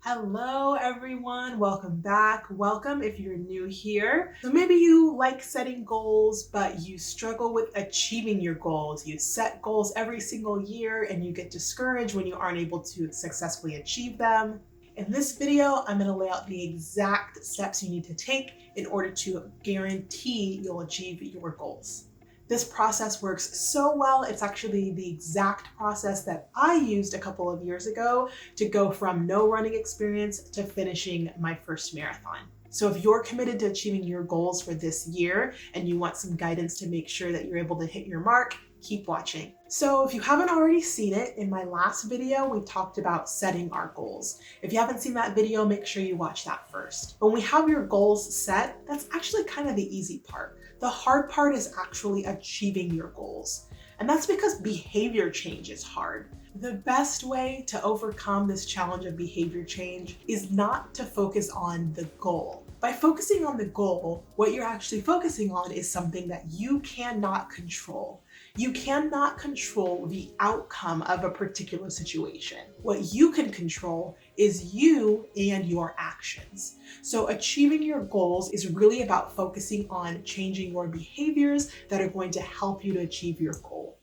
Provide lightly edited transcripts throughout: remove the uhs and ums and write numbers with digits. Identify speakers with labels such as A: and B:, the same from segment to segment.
A: Hello everyone, welcome back. Welcome if you're new here. So maybe you like setting goals, but you struggle with achieving your goals. You set goals every single year and you get discouraged when you aren't able to successfully achieve them. In this video, I'm going to lay out the exact steps you need to take in order to guarantee you'll achieve your goals. This process works so well. It's actually the exact process that I used a couple of years ago to go from no running experience to finishing my first marathon. So if you're committed to achieving your goals for this year and you want some guidance to make sure that you're able to hit your mark, keep watching. So if you haven't already seen it, in my last video, we talked about setting our goals. If you haven't seen that video, make sure you watch that first. When we have your goals set, that's actually kind of the easy part. The hard part is actually achieving your goals. And that's because behavior change is hard. The best way to overcome this challenge of behavior change is not to focus on the goal. By focusing on the goal, what you're actually focusing on is something that you cannot control. You cannot control the outcome of a particular situation. What you can control is you and your actions. So achieving your goals is really about focusing on changing your behaviors that are going to help you to achieve your goal.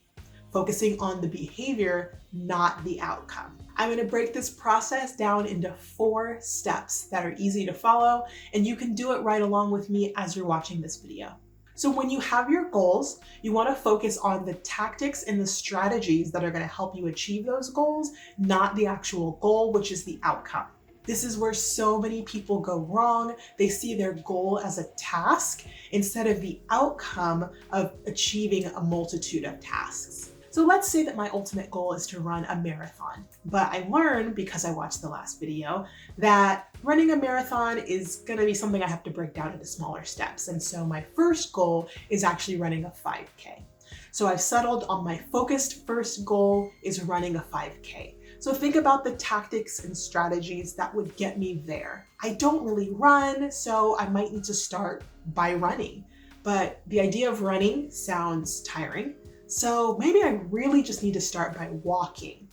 A: Focusing on the behavior, not the outcome. I'm going to break this process down into 4 steps that are easy to follow, and you can do it right along with me as you're watching this video. So when you have your goals, you want to focus on the tactics and the strategies that are going to help you achieve those goals, not the actual goal, which is the outcome. This is where so many people go wrong. They see their goal as a task instead of the outcome of achieving a multitude of tasks. So let's say that my ultimate goal is to run a marathon, but I learned, because I watched the last video, that running a marathon is gonna be something I have to break down into smaller steps. And so my first goal is actually running a 5K. So I've settled on my focused first goal is running a 5K. So think about the tactics and strategies that would get me there. I don't really run, so I might need to start by running. But the idea of running sounds tiring. So maybe I really just need to start by walking.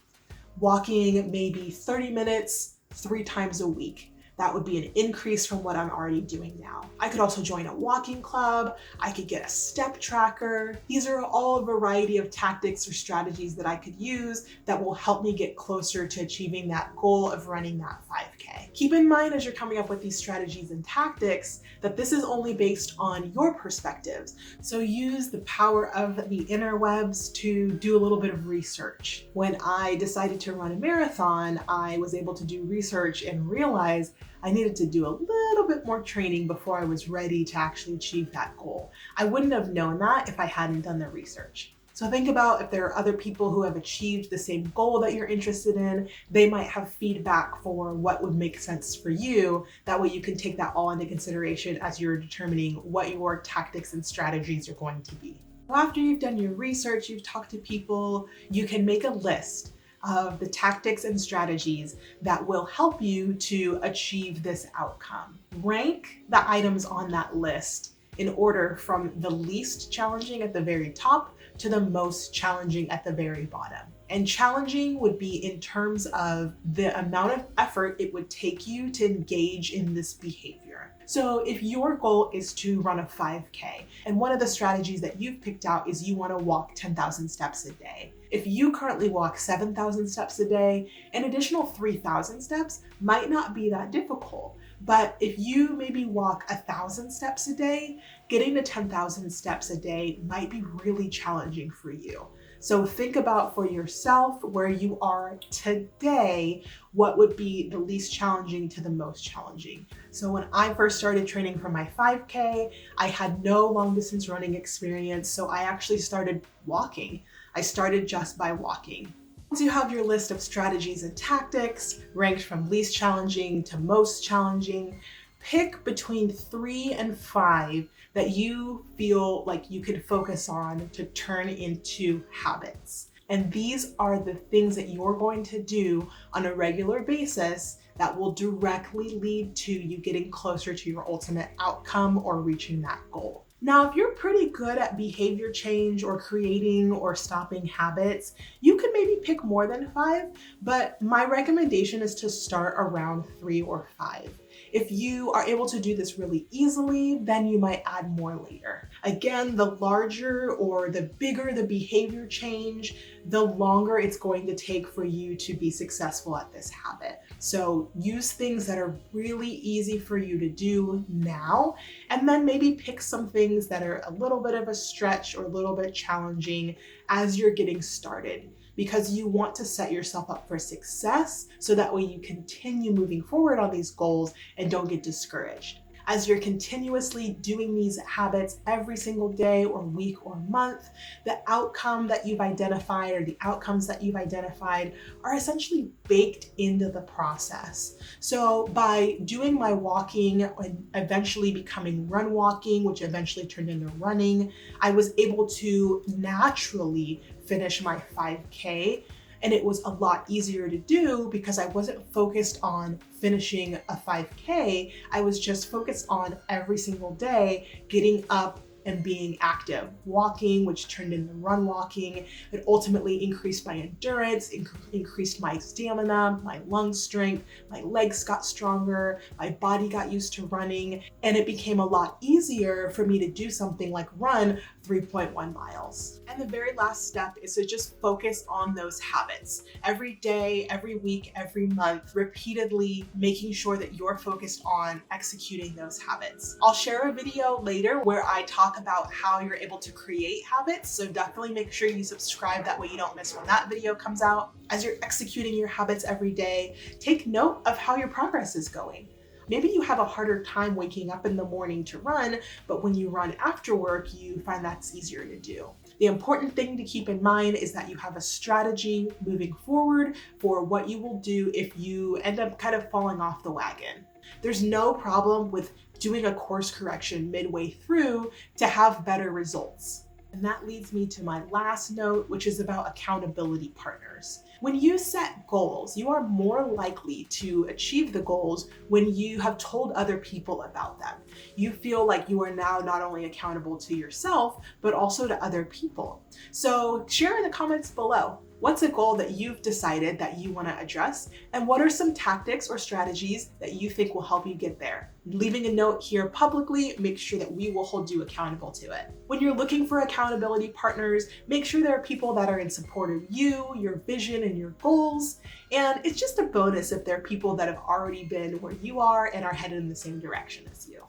A: Walking maybe 30 minutes, 3 times a week. That would be an increase from what I'm already doing now. I could also join a walking club. I could get a step tracker. These are all a variety of tactics or strategies that I could use that will help me get closer to achieving that goal of running that 5K. Keep in mind as you're coming up with these strategies and tactics that this is only based on your perspectives. So use the power of the interwebs to do a little bit of research. When I decided to run a marathon, I was able to do research and realize I needed to do a little bit more training before I was ready to actually achieve that goal. I wouldn't have known that if I hadn't done the research. So think about if there are other people who have achieved the same goal that you're interested in, they might have feedback for what would make sense for you. That way you can take that all into consideration as you're determining what your tactics and strategies are going to be. After you've done your research, you've talked to people, you can make a list of the tactics and strategies that will help you to achieve this outcome. Rank the items on that list in order from the least challenging at the very top to the most challenging at the very bottom. And challenging would be in terms of the amount of effort it would take you to engage in this behavior. So if your goal is to run a 5K, and one of the strategies that you've picked out is you want to walk 10,000 steps a day. If you currently walk 7,000 steps a day, an additional 3,000 steps might not be that difficult. But if you maybe walk 1,000 steps a day, getting to 10,000 steps a day might be really challenging for you. So think about for yourself where you are today, what would be the least challenging to the most challenging. So when I first started training for my 5K, I had no long distance running experience. So I actually started walking. I started just by walking. Once you have your list of strategies and tactics, ranked from least challenging to most challenging, pick between 3 and 5 that you feel like you could focus on to turn into habits. And these are the things that you're going to do on a regular basis that will directly lead to you getting closer to your ultimate outcome or reaching that goal. Now, if you're pretty good at behavior change or creating or stopping habits, you can maybe pick more than 5, but my recommendation is to start around 3 or 5. If you are able to do this really easily, then you might add more later. Again, the larger or the bigger the behavior change, the longer it's going to take for you to be successful at this habit. So use things that are really easy for you to do now, and then maybe pick some things that are a little bit of a stretch or a little bit challenging as you're getting started, because you want to set yourself up for success so that way you continue moving forward on these goals and don't get discouraged. As you're continuously doing these habits every single day or week or month, the outcome that you've identified or the outcomes that you've identified are essentially baked into the process. So by doing my walking and eventually becoming run walking, which eventually turned into running, I was able to naturally finish my 5K. And it was a lot easier to do because I wasn't focused on finishing a 5K. I was just focused on every single day getting up and being active, walking, which turned into run walking. It ultimately increased my endurance, increased my stamina, my lung strength, my legs got stronger, my body got used to running, and it became a lot easier for me to do something like run 3.1 miles. And the very last step is to just focus on those habits. Every day, every week, every month, repeatedly making sure that you're focused on executing those habits. I'll share a video later where I talk about how you're able to create habits, so definitely make sure you subscribe, that way you don't miss when that video comes out. As you're executing your habits every day, take note of how your progress is going. Maybe you have a harder time waking up in the morning to run, but when you run after work, you find that's easier to do. The important thing to keep in mind is that you have a strategy moving forward for what you will do if you end up kind of falling off the wagon. There's no problem with doing a course correction midway through to have better results. And that leads me to my last note, which is about accountability partners. When you set goals, you are more likely to achieve the goals when you have told other people about them. You feel like you are now not only accountable to yourself, but also to other people. So share in the comments below. What's a goal that you've decided that you want to address? And what are some tactics or strategies that you think will help you get there? Leaving a note here publicly, make sure that we will hold you accountable to it. When you're looking for accountability partners, make sure there are people that are in support of you, your vision, and your goals. And it's just a bonus if there are people that have already been where you are and are headed in the same direction as you.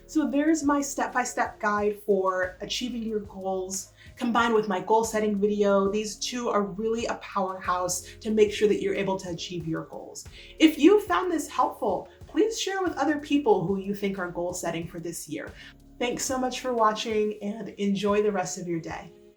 A: So there's my step-by-step guide for achieving your goals, combined with my goal setting video. These two are really a powerhouse to make sure that you're able to achieve your goals. If you found this helpful, please share with other people who you think are goal setting for this year. Thanks so much for watching and enjoy the rest of your day.